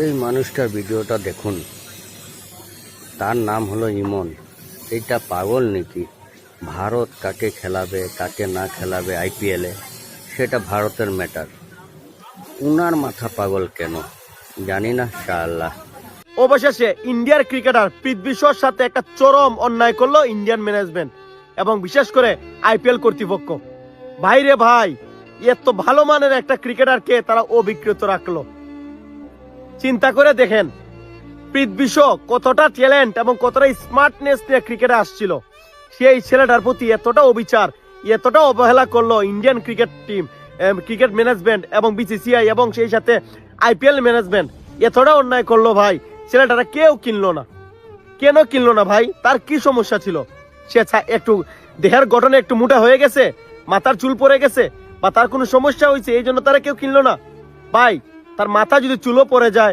এই মানুষটার ভিডিওটা দেখুন। তার নাম হলো ইমন। এইটা পাগল নাকি? ভারত কাকে খেলাবে কাকে না খেলাবে আইপিএলে সেটা ভারতের ম্যাটার। উনার মাথা পাগল কেন জানি না। শাআল্লাহ। অবশেষে ইন্ডিয়ার ক্রিকেটার পৃথ্বী শোর সাথে একটা চরম অন্যায় করলো ইন্ডিয়ান ম্যানেজমেন্ট এবং বিশেষ করে আইপিএল কর্তৃপক্ষ। ভাই রে ভাই, এত ভালো মানের একটা ক্রিকেটারকে তারা অবিক্রিত রাখলো। চিন্তা করে দেখেন পৃথ্বী শো কতটা ট্যালেন্ট এবং কতটা স্মার্টনেস নিয়ে ক্রিকেটে আসছিল, সেই ছেলেটার প্রতি এতটা অবিচার, এতটা অবহেলা করলো Indian cricket team, cricket management এবং বিসিসিআই এবং সেই সাথে আইপিএল ম্যানেজমেন্ট এতটা অন্যায় করলো। ভাই ছেলেটারা কেউ কিনলো না। কেন কিনলো না ভাই? তার কি সমস্যা ছিল? সে একটু দেহের গঠনে একটু মোটা হয়ে গেছে, মাথার চুল পড়ে গেছে, বা তার কোনো সমস্যা হয়েছে এই জন্য তারা কেউ কিনলো না? ভাই তার মাথা যদি চুলও পড়ে যায়